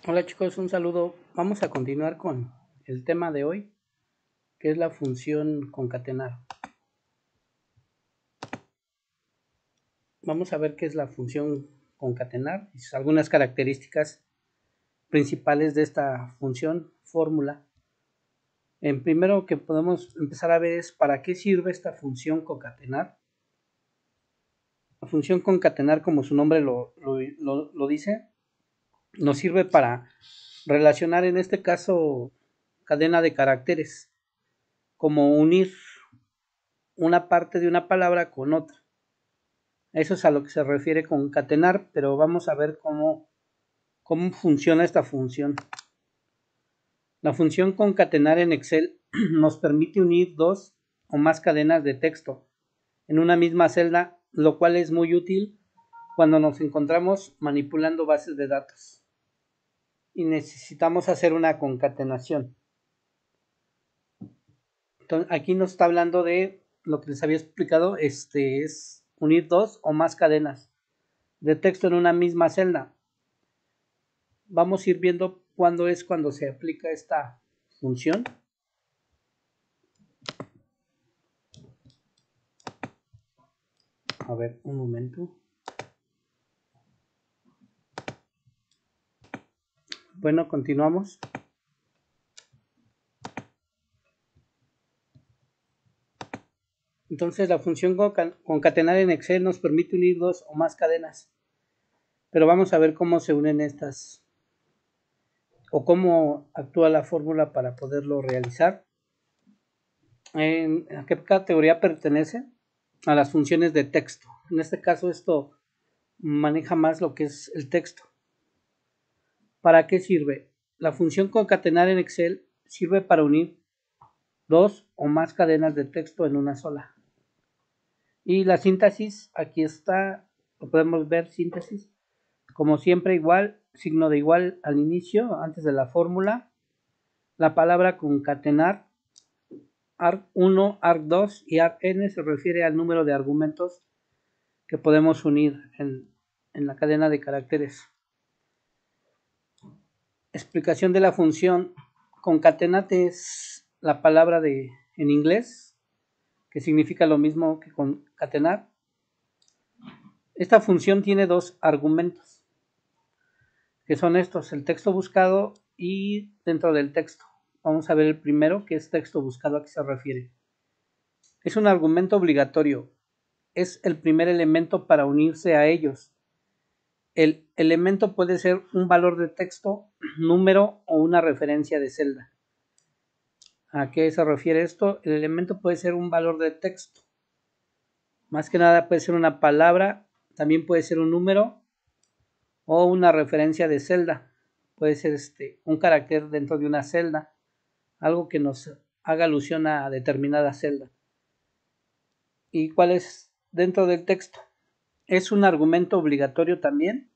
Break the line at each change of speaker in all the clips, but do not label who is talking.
Hola chicos, un saludo. Vamos a continuar con el tema de hoy, que es la función concatenar. Vamos a ver qué es la función concatenar y algunas características principales de esta función fórmula. En primero que podemos empezar a ver es para qué sirve esta función concatenar. La función concatenar, como su nombre lo dice, nos sirve para relacionar, en este caso, cadena de caracteres, como unir una parte de una palabra con otra. Eso es a lo que se refiere concatenar, pero vamos a ver cómo funciona esta función. La función concatenar en Excel nos permite unir dos o más cadenas de texto en una misma celda, lo cual es muy útil cuando nos encontramos manipulando bases de datos y necesitamos hacer una concatenación. Entonces, aquí nos está hablando de lo que les había explicado, es unir dos o más cadenas de texto en una misma celda. Vamos a ir viendo cuando se aplica esta función. A ver, un momento. Bueno, continuamos. Entonces, la función concatenar en Excel nos permite unir dos o más cadenas. Pero vamos a ver cómo se unen estas o cómo actúa la fórmula para poderlo realizar. ¿A qué categoría pertenece? A las funciones de texto. En este caso, esto maneja más lo que es el texto. ¿Para qué sirve? La función concatenar en Excel sirve para unir dos o más cadenas de texto en una sola. Y la síntesis, aquí está, lo podemos ver, síntesis. Como siempre, igual, signo de igual al inicio, antes de la fórmula. La palabra concatenar, arg1, arg2 y argn se refiere al número de argumentos que podemos unir en la cadena de caracteres. Explicación de la función. Concatenate es la palabra en inglés, que significa lo mismo que concatenar. Esta función tiene dos argumentos, que son estos, el texto buscado y dentro del texto. Vamos a ver el primero, que es texto buscado, a qué se refiere. Es un argumento obligatorio, es el primer elemento para unirse a ellos. El elemento puede ser un valor de texto, número o una referencia de celda. ¿A qué se refiere esto? El elemento puede ser un valor de texto. Más que nada puede ser una palabra, también puede ser un número o una referencia de celda. Puede ser un carácter dentro de una celda, algo que nos haga alusión a determinada celda. ¿Y cuál es dentro del texto? Es un argumento obligatorio también.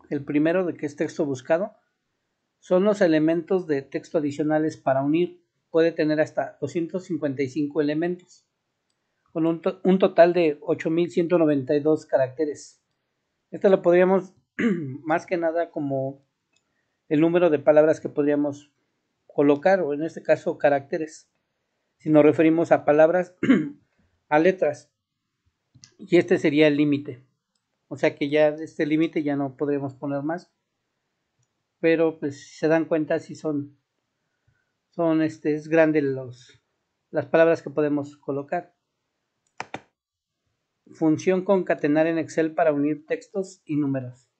El primero, de que es texto buscado, son los elementos de texto adicionales para unir. Puede tener hasta 255 elementos, con un total de 8192 caracteres. Esto lo podríamos más que nada como el número de palabras que podríamos colocar, o en este caso caracteres, si nos referimos a palabras, a letras, y este sería el límite. O sea que ya de este límite ya no podremos poner más, pero pues si se dan cuenta si es grande las palabras que podemos colocar. Función concatenar en Excel para unir textos y números.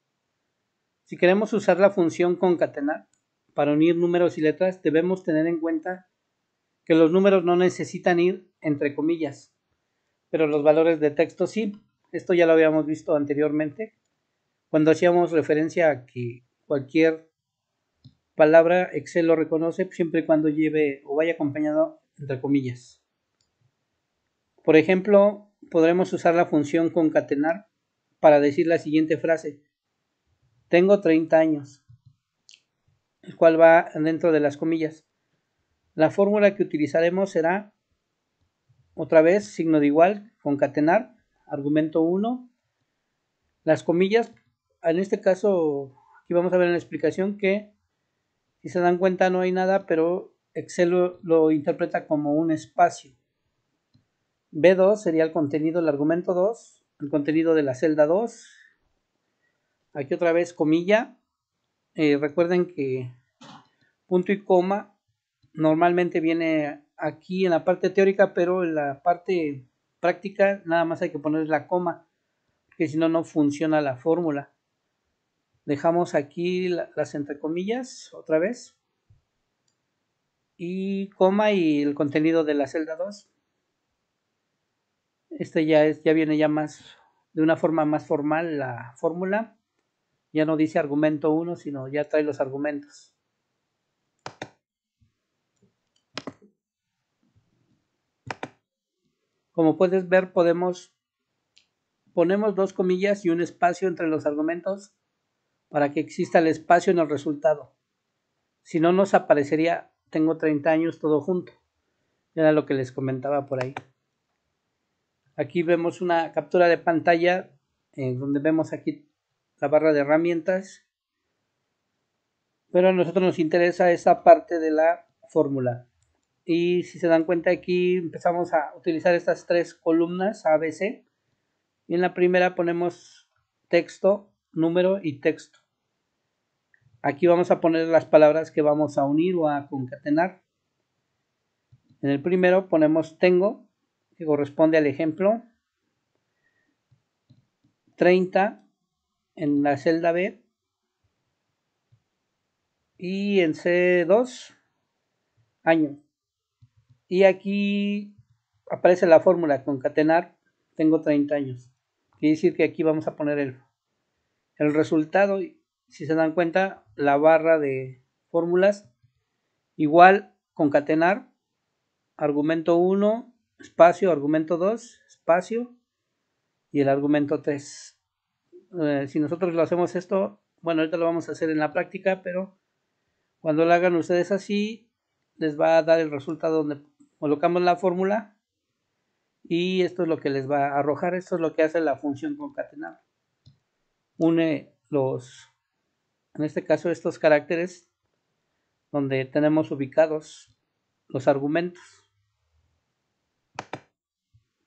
Si queremos usar la función concatenar para unir números y letras, debemos tener en cuenta que los números no necesitan ir entre comillas, pero los valores de texto sí. Esto ya lo habíamos visto anteriormente, cuando hacíamos referencia a que cualquier palabra Excel lo reconoce siempre y cuando lleve o vaya acompañado entre comillas. Por ejemplo, podremos usar la función concatenar para decir la siguiente frase: tengo 30 años, el cual va dentro de las comillas. La fórmula que utilizaremos será, otra vez, signo de igual, concatenar, argumento 1, las comillas, en este caso Aquí vamos a ver en la explicación que, si se dan cuenta, no hay nada, pero Excel lo interpreta como un espacio. B2 sería el contenido del argumento 2, el contenido de la celda 2. Aquí otra vez comilla. Recuerden que punto y coma normalmente viene aquí en la parte teórica, pero en la parte práctica nada más hay que poner la coma, porque si no, no funciona la fórmula. Dejamos aquí las entrecomillas otra vez y coma y el contenido de la celda 2. Este ya viene ya más de una forma más formal la fórmula. Ya no dice argumento 1, sino ya trae los argumentos. Como puedes ver, ponemos dos comillas y un espacio entre los argumentos para que exista el espacio en el resultado. Si no, nos aparecería tengo 30 años todo junto. Era lo que les comentaba por ahí. Aquí vemos una captura de pantalla donde vemos aquí la barra de herramientas, pero a nosotros nos interesa esa parte de la fórmula. Y si se dan cuenta, aquí empezamos a utilizar estas tres columnas ABC. Y en la primera ponemos texto, número y texto. Aquí vamos a poner las palabras que vamos a unir o a concatenar. En el primero ponemos tengo, que corresponde al ejemplo 30 en la celda B. Y en C2, año. Y aquí aparece la fórmula concatenar, tengo 30 años. Quiere decir que aquí vamos a poner el resultado. Si se dan cuenta, la barra de fórmulas igual concatenar, argumento 1, espacio, argumento 2, espacio y el argumento 3. Si nosotros lo hacemos esto, bueno, ahorita lo vamos a hacer en la práctica, pero cuando lo hagan ustedes así, les va a dar el resultado donde colocamos la fórmula y esto es lo que les va a arrojar. Esto es lo que hace la función concatenar. Une en este caso, estos caracteres donde tenemos ubicados los argumentos.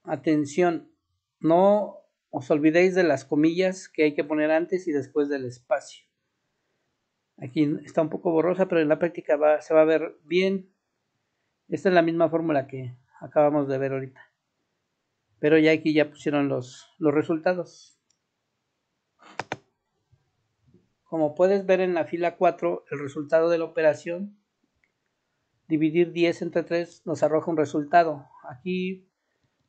Atención, no os olvidéis de las comillas que hay que poner antes y después del espacio. Aquí está un poco borrosa, pero en la práctica se va a ver bien. Esta es la misma fórmula que acabamos de ver ahorita. Pero ya aquí ya pusieron los resultados. Como puedes ver en la fila 4, el resultado de la operación, dividir 10 entre 3 nos arroja un resultado. Aquí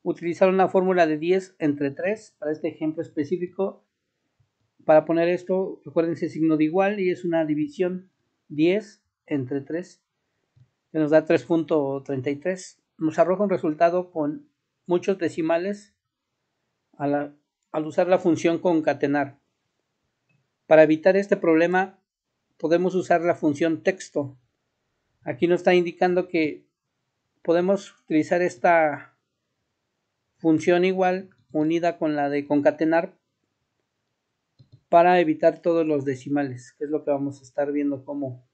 utilizaron la fórmula de 10 entre 3 para este ejemplo específico. Para poner esto, recuerden ese signo de igual y es una división 10 entre 3, que nos da 3.33. Nos arroja un resultado con muchos decimales al usar la función concatenar. Para evitar este problema, podemos usar la función texto. Aquí nos está indicando que podemos utilizar esta función igual unida con la de concatenar para evitar todos los decimales, que es lo que vamos a estar viendo, cómo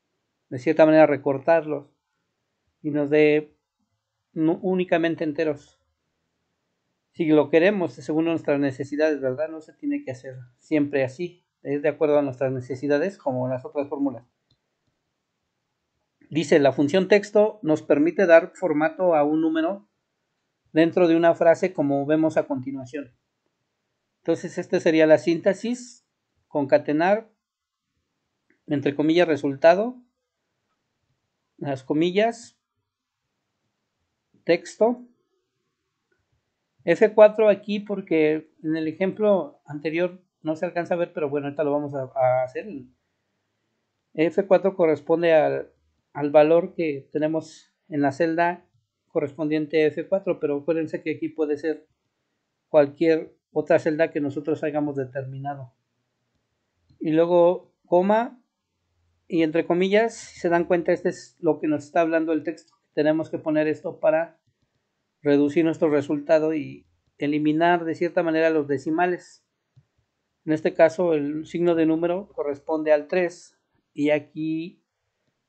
de cierta manera recortarlos y nos dé únicamente enteros. Si lo queremos según nuestras necesidades, ¿verdad? No se tiene que hacer siempre así, es de acuerdo a nuestras necesidades, como las otras fórmulas. Dice, la función texto nos permite dar formato a un número dentro de una frase, como vemos a continuación. Entonces, esta sería la síntesis: concatenar, entre comillas, resultado, las comillas, texto. F4 aquí porque en el ejemplo anterior no se alcanza a ver, pero bueno, ahorita lo vamos a hacer. F4 corresponde al valor que tenemos en la celda correspondiente a F4, pero acuérdense que aquí puede ser cualquier otra celda que nosotros hayamos determinado. Y luego coma y entre comillas, si se dan cuenta, este es lo que nos está hablando el texto. Tenemos que poner esto para reducir nuestro resultado y eliminar de cierta manera los decimales. En este caso el signo de número corresponde al 3 y aquí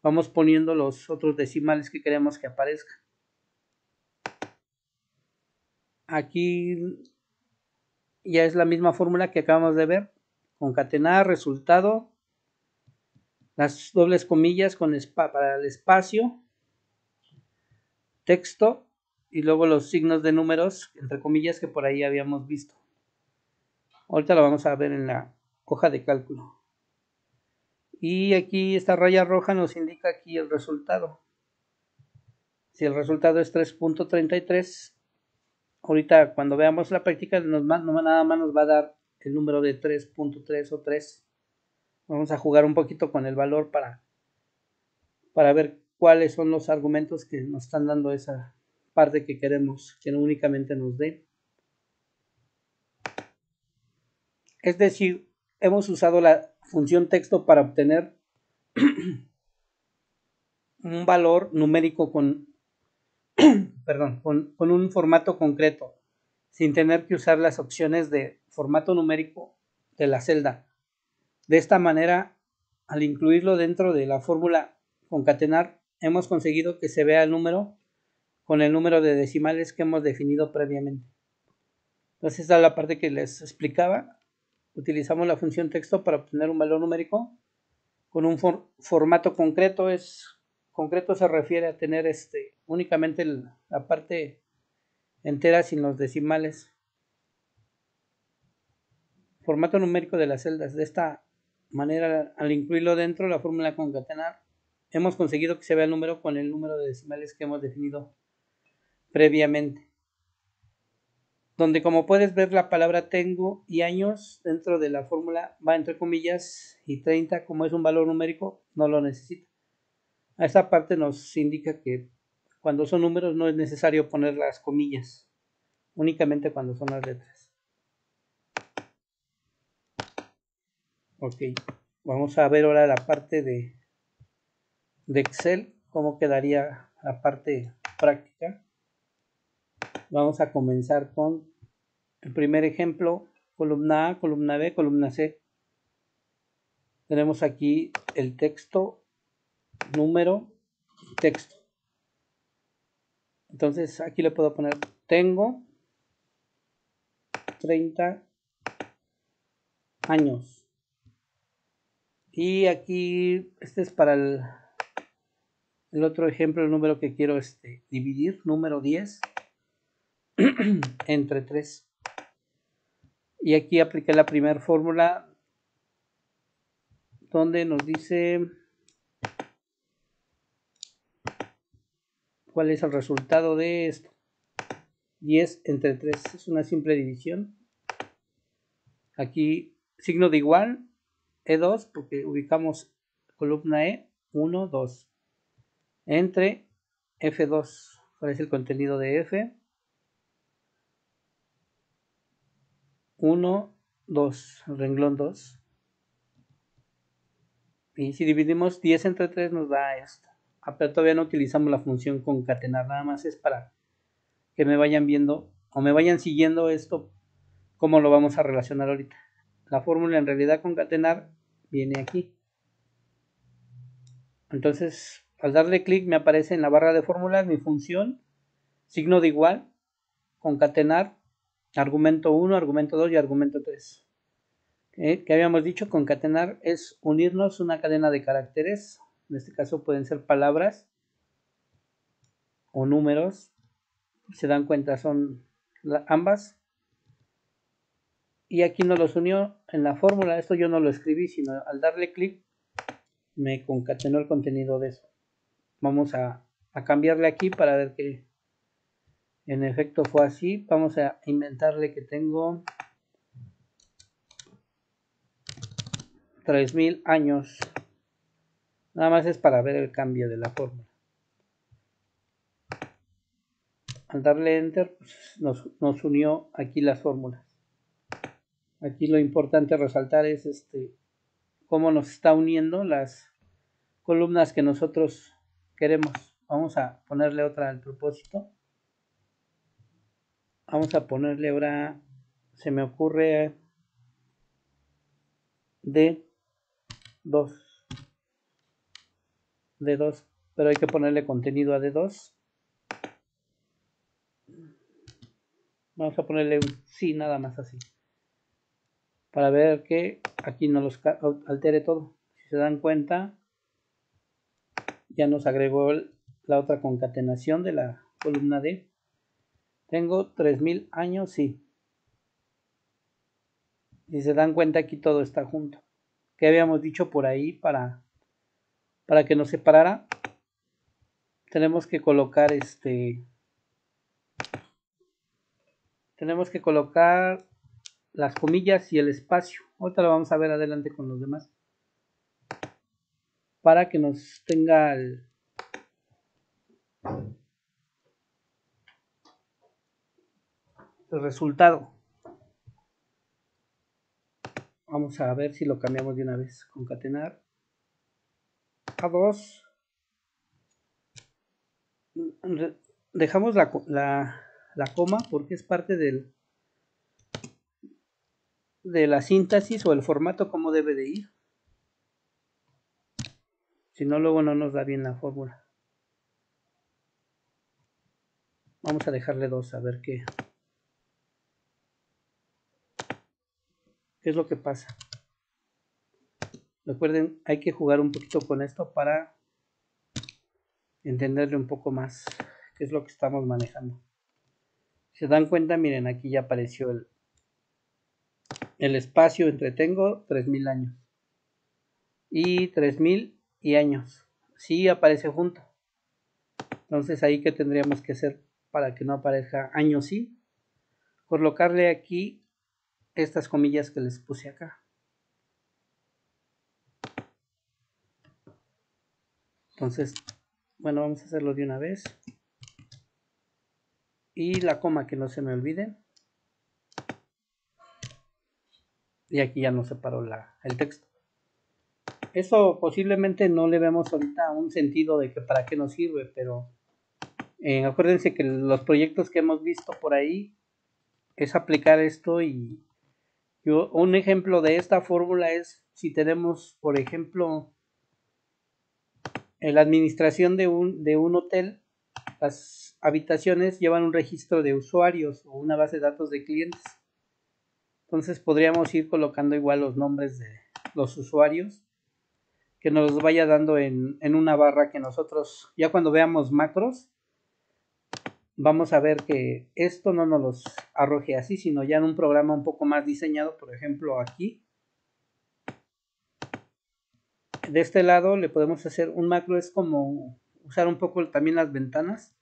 vamos poniendo los otros decimales que queremos que aparezcan. Aquí ya es la misma fórmula que acabamos de ver. Concatenar resultado, las dobles comillas para el espacio, texto y luego los signos de números, entre comillas, que por ahí habíamos visto. Ahorita lo vamos a ver en la hoja de cálculo. Y aquí esta raya roja nos indica aquí el resultado. Si el resultado es 3.33, ahorita cuando veamos la práctica nada más nos va a dar el número de 3.3 o 3. Vamos a jugar un poquito con el valor para ver cuáles son los argumentos que nos están dando esa parte que queremos que no únicamente nos dé. Es decir, hemos usado la función texto para obtener un valor numérico con un formato concreto, sin tener que usar las opciones de formato numérico de la celda. De esta manera, al incluirlo dentro de la fórmula concatenar, hemos conseguido que se vea el número con el número de decimales que hemos definido previamente. Entonces, esta es la parte que les explicaba. Utilizamos la función texto para obtener un valor numérico con un formato concreto. Concreto se refiere a tener únicamente la parte entera sin los decimales. Formato numérico de las celdas. De esta manera, al incluirlo dentro de la fórmula concatenar, hemos conseguido que se vea el número con el número de decimales que hemos definido previamente. Donde, como puedes ver, la palabra tengo y años dentro de la fórmula va entre comillas y 30, como es un valor numérico, no lo necesita. A esta parte nos indica que cuando son números no es necesario poner las comillas, únicamente cuando son las letras. Ok, vamos a ver ahora la parte de Excel, cómo quedaría la parte práctica. Vamos a comenzar con el primer ejemplo, columna A, columna B, columna C. Tenemos aquí el texto, número, texto. Entonces aquí le puedo poner tengo 30 años. Y aquí este es para el otro ejemplo, el número que quiero dividir, número 10 entre 3. Y aquí apliqué la primera fórmula donde nos dice cuál es el resultado de esto. 10 entre 3 es una simple división. Aquí signo de igual, E2, porque ubicamos columna E, 1, 2. Entre F2, ¿cuál es el contenido de F? 1, 2, renglón 2. Y si dividimos 10 entre 3 nos da esto. Pero todavía no utilizamos la función concatenar, nada más es para que me vayan viendo o me vayan siguiendo esto, cómo lo vamos a relacionar ahorita. La fórmula en realidad concatenar viene aquí. Entonces, al darle clic me aparece en la barra de fórmulas mi función, signo de igual, concatenar, argumento 1, argumento 2 y argumento 3. Que habíamos dicho, concatenar es unirnos una cadena de caracteres, en este caso pueden ser palabras o números, se dan cuenta son ambas, y aquí nos los unió en la fórmula. Esto yo no lo escribí, sino al darle clic me concatenó el contenido de eso. Vamos a cambiarle aquí para ver que en efecto fue así. Vamos a inventarle que tengo 3000 años. Nada más es para ver el cambio de la fórmula. Al darle enter pues, nos unió aquí las fórmulas. Aquí lo importante resaltar es cómo nos está uniendo las columnas que nosotros queremos. Vamos a ponerle otra al propósito. Vamos a ponerle ahora, se me ocurre D2, D2, pero hay que ponerle contenido a D2. Vamos a ponerle un sí nada más así, para ver que aquí no los altere todo. Si se dan cuenta, ya nos agregó la otra concatenación de la columna D. Tengo 3000 años, sí. Si se dan cuenta, aquí todo está junto. ¿Qué habíamos dicho por ahí para que nos separara? Tenemos que colocar tenemos que colocar las comillas y el espacio. Ahorita lo vamos a ver adelante con los demás. Para que nos tenga el resultado. Vamos a ver si lo cambiamos de una vez. Concatenar A2. Dejamos la coma porque es parte de la síntesis o el formato como debe de ir. Si no, luego no nos da bien la fórmula. Vamos a dejarle 2 a ver qué es lo que pasa. Recuerden, hay que jugar un poquito con esto para entenderle un poco más qué es lo que estamos manejando. Si se dan cuenta, miren, aquí ya apareció el espacio entre tengo 3000 años y 3000 y años. Sí aparece junto. Entonces ahí que tendríamos que hacer para que no aparezca años sí, colocarle aquí estas comillas que les puse acá. Entonces, bueno, vamos a hacerlo de una vez. Y la coma, que no se me olvide. Y aquí ya nos separó el texto. Eso posiblemente no le vemos ahorita un sentido de que para qué nos sirve, pero acuérdense que los proyectos que hemos visto por ahí es aplicar esto y un ejemplo de esta fórmula es si tenemos, por ejemplo, en la administración de un hotel, las habitaciones llevan un registro de usuarios o una base de datos de clientes. Entonces podríamos ir colocando igual los nombres de los usuarios que nos los vaya dando en una barra que nosotros, ya cuando veamos macros, vamos a ver que esto no nos los arroje así, sino ya en un programa un poco más diseñado. Por ejemplo, aquí de este lado le podemos hacer un macro, es como usar un poco también las ventanas,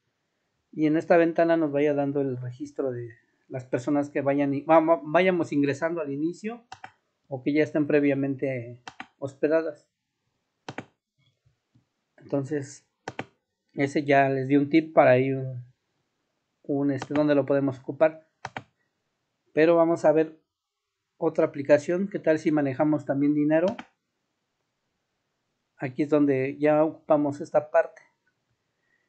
y en esta ventana nos vaya dando el registro de las personas que vayamos ingresando al inicio o que ya estén previamente hospedadas. Entonces ese ya les di un tip para ir donde lo podemos ocupar. Pero vamos a ver otra aplicación. ¿Qué tal si manejamos también dinero? Aquí es donde ya ocupamos esta parte.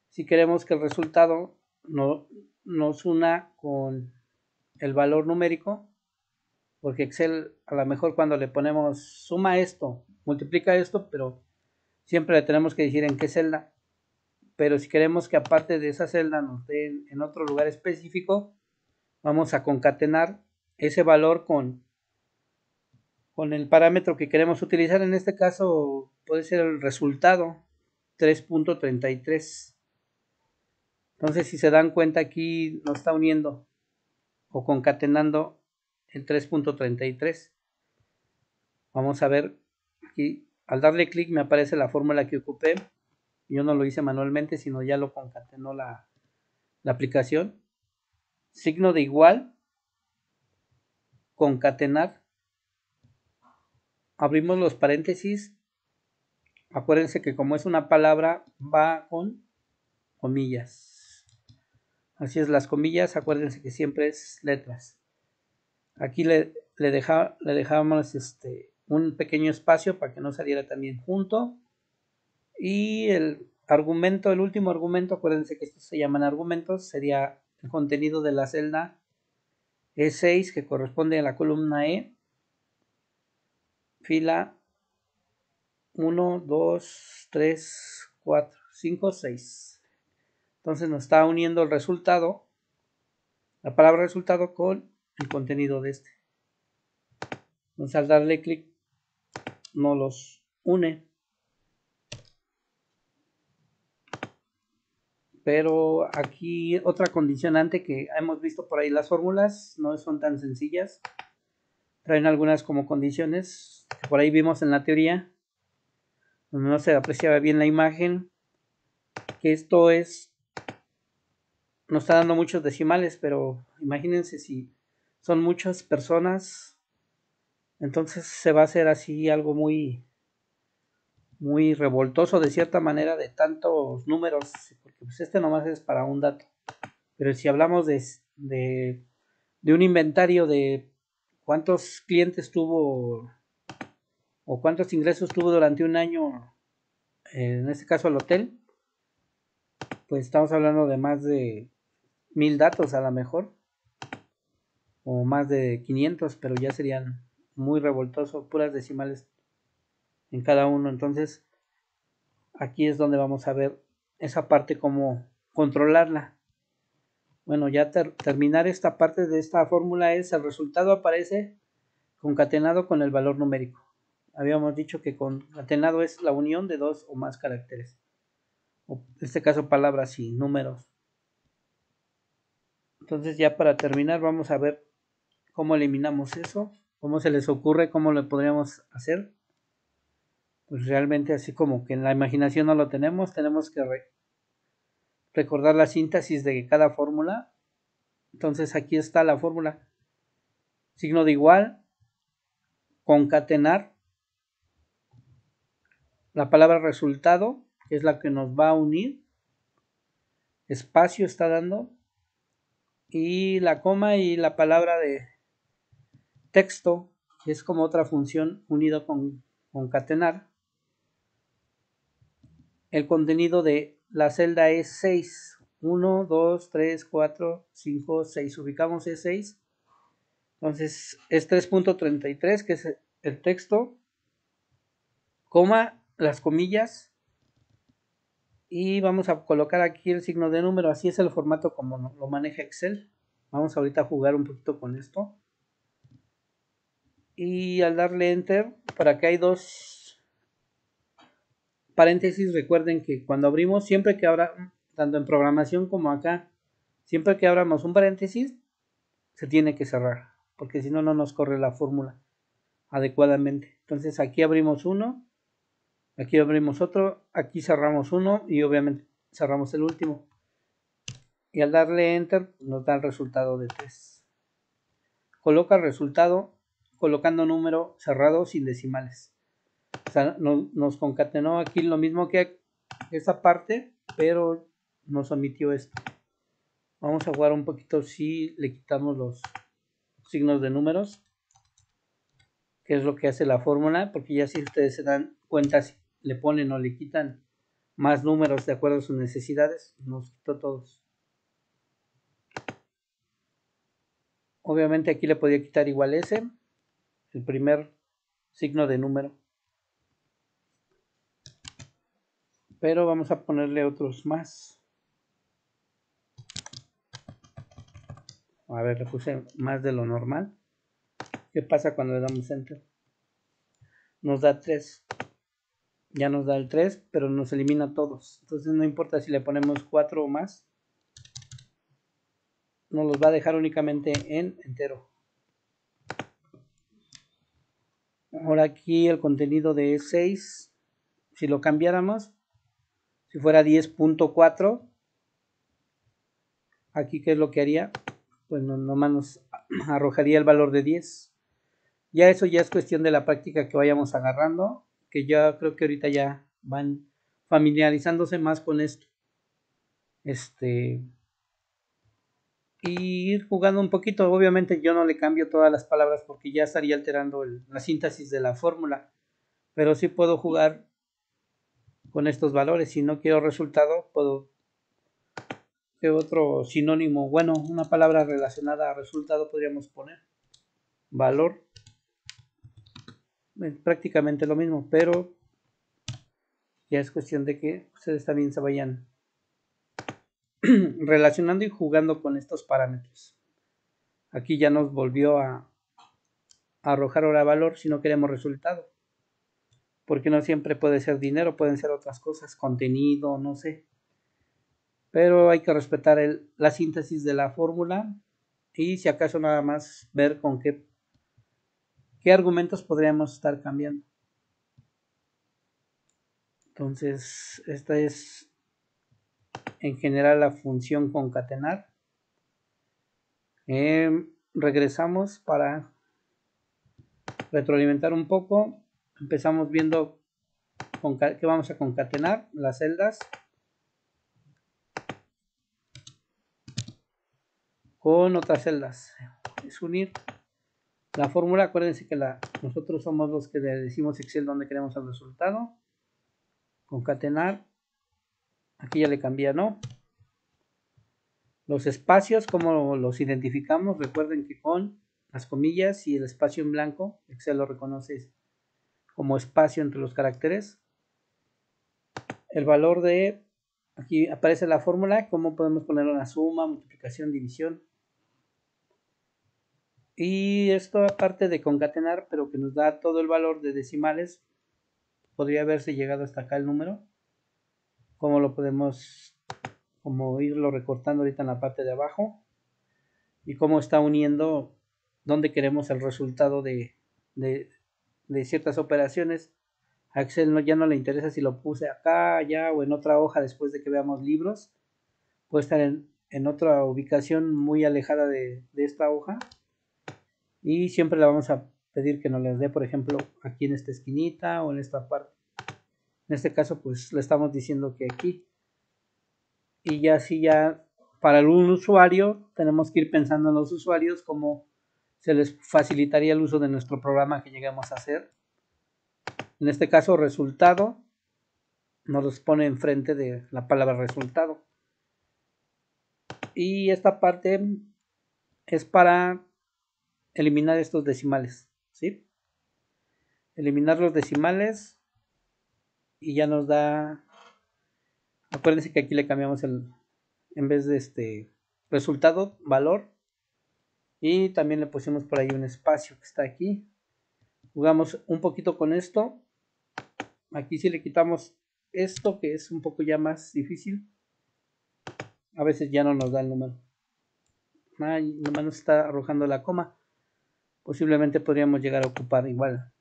Si queremos que el resultado nos una con el valor numérico, porque Excel a lo mejor cuando le ponemos suma esto, multiplica esto, pero siempre le tenemos que decir en qué celda. Pero si queremos que aparte de esa celda nos den en otro lugar específico, vamos a concatenar ese valor con el parámetro que queremos utilizar. En este caso puede ser el resultado 3.33. Entonces si se dan cuenta, aquí nos está uniendo o concatenando el 3.33. Vamos a ver aquí, al darle clic me aparece la fórmula que ocupé. Yo no lo hice manualmente, sino ya lo concatenó la aplicación. Signo de igual, concatenar, abrimos los paréntesis. Acuérdense que como es una palabra, va con comillas. Así es, las comillas, acuérdense que siempre es letras. Aquí le dejamos un pequeño espacio para que no saliera también junto. Y el argumento, el último argumento, acuérdense que estos se llaman argumentos, sería el contenido de la celda E6 que corresponde a la columna E. fila 1, 2, 3, 4, 5, 6. Entonces nos está uniendo el resultado, la palabra resultado, con el contenido de este. Entonces al darle clic nos los une. Pero aquí otra condicionante que hemos visto por ahí, las fórmulas no son tan sencillas. Traen algunas como condiciones que por ahí vimos en la teoría, donde no se apreciaba bien la imagen, que esto nos está dando muchos decimales, pero imagínense si son muchas personas, entonces se va a hacer así algo muy revoltoso de cierta manera, de tantos números, porque pues este nomás es para un dato. Pero si hablamos de un inventario de cuántos clientes tuvo o cuántos ingresos tuvo durante un año, en este caso el hotel, pues estamos hablando de más de 1000 datos a lo mejor, o más de 500, pero ya serían muy revoltosos, puras decimales en cada uno. Entonces aquí es donde vamos a ver esa parte, cómo controlarla. Bueno, ya terminar esta parte de esta fórmula es: el resultado aparece concatenado con el valor numérico. Habíamos dicho que concatenado es la unión de dos o más caracteres, o en este caso palabras y números. Entonces ya para terminar vamos a ver cómo eliminamos eso, cómo se les ocurre, cómo lo podríamos hacer. Pues realmente así como que en la imaginación no lo tenemos que recordar la síntesis de cada fórmula. Entonces aquí está la fórmula: signo de igual, concatenar la palabra resultado, que es la que nos va a unir, espacio está dando, y la coma y la palabra de texto, que es como otra función unido con concatenar. El contenido de la celda es 6. 1, 2, 3, 4, 5, 6. Ubicamos E6. Entonces es 3.33, que es el texto, coma, las comillas, y vamos a colocar aquí el signo de número. Así es el formato como lo maneja Excel. Vamos ahorita a jugar un poquito con esto. Y al darle enter, para que hay dos paréntesis, recuerden que cuando abrimos, siempre que abra, tanto en programación como acá, siempre que abramos un paréntesis, se tiene que cerrar, porque si no, no nos corre la fórmula adecuadamente. Entonces aquí abrimos uno, aquí abrimos otro, aquí cerramos uno y obviamente cerramos el último. Y al darle enter nos da el resultado de 3. Coloca el resultado colocando número cerrado sin decimales. O sea, nos concatenó aquí lo mismo que esta parte, pero nos omitió esto. Vamos a jugar un poquito si le quitamos los signos de números, que es lo que hace la fórmula, porque ya si ustedes se dan cuenta, si le ponen o le quitan más números de acuerdo a sus necesidades, nos quitó todos. Obviamente aquí le podía quitar igual ese, el primer signo de número, pero vamos a ponerle otros más. A ver, le puse más de lo normal. ¿Qué pasa cuando le damos enter? Nos da 3. Ya nos da el 3, pero nos elimina todos. Entonces no importa si le ponemos 4 o más, nos los va a dejar únicamente en entero. Ahora aquí el contenido de 6, si lo cambiáramos, si fuera 10.4, aquí ¿qué es lo que haría? Pues nomás nos arrojaría el valor de 10. Ya eso ya es cuestión de la práctica que vayamos agarrando, que ya creo que ahorita ya van familiarizándose más con esto. Y ir jugando un poquito. Obviamente yo no le cambio todas las palabras porque ya estaría alterando la síntesis de la fórmula, pero sí puedo jugar con estos valores. Si no quiero resultado, puedo que otro sinónimo, bueno, una palabra relacionada a resultado podríamos poner valor. prácticamente lo mismo, pero ya es cuestión de que ustedes también se vayan relacionando y jugando con estos parámetros. Aquí ya nos volvió a arrojar ahora valor si no queremos resultado, porque no siempre puede ser dinero, pueden ser otras cosas, contenido, no sé, pero hay que respetar la síntesis de la fórmula y si acaso nada más ver con qué argumentos podríamos estar cambiando. Entonces, esta es en general la función concatenar. Regresamos para retroalimentar un poco. Empezamos viendo que vamos a concatenar las celdas con otras celdas. Es unir la fórmula. Acuérdense que nosotros somos los que le decimos Excel donde queremos el resultado. Concatenar. Aquí ya le cambié, ¿no? Los espacios, ¿cómo los identificamos? Recuerden que con las comillas y el espacio en blanco, Excel lo reconoce como espacio entre los caracteres. El valor aquí aparece la fórmula, cómo podemos poner una suma, multiplicación, división. Y esto aparte de concatenar, pero que nos da todo el valor de decimales, podría haberse llegado hasta acá el número. Cómo lo podemos, como irlo recortando ahorita en la parte de abajo. Y cómo está uniendo donde queremos el resultado de ciertas operaciones. A Excel ya no le interesa si lo puse acá, allá o en otra hoja después de que veamos libros. Puede estar en otra ubicación muy alejada de esta hoja. Y siempre le vamos a pedir que nos les dé, por ejemplo, aquí en esta esquinita o en esta parte. En este caso, pues le estamos diciendo que aquí. Y ya así ya para un usuario tenemos que ir pensando en los usuarios cómo se les facilitaría el uso de nuestro programa que lleguemos a hacer. En este caso, resultado nos los pone enfrente de la palabra resultado. Y esta parte es para eliminar estos decimales, ¿sí? Eliminar los decimales y ya nos da, acuérdense que aquí le cambiamos en vez de resultado, valor, y también le pusimos por ahí un espacio que está aquí. Jugamos un poquito con esto. Aquí si le quitamos esto, que es un poco ya más difícil, a veces ya no nos da el número. Nomás nos está arrojando la coma. Posiblemente podríamos llegar a ocupar igual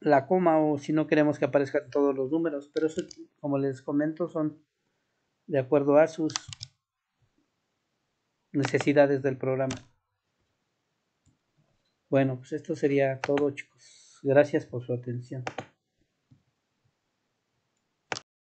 la coma, o si no queremos que aparezcan todos los números, pero eso, como les comento, son de acuerdo a sus necesidades del programa. Bueno, pues esto sería todo, chicos. Gracias por su atención.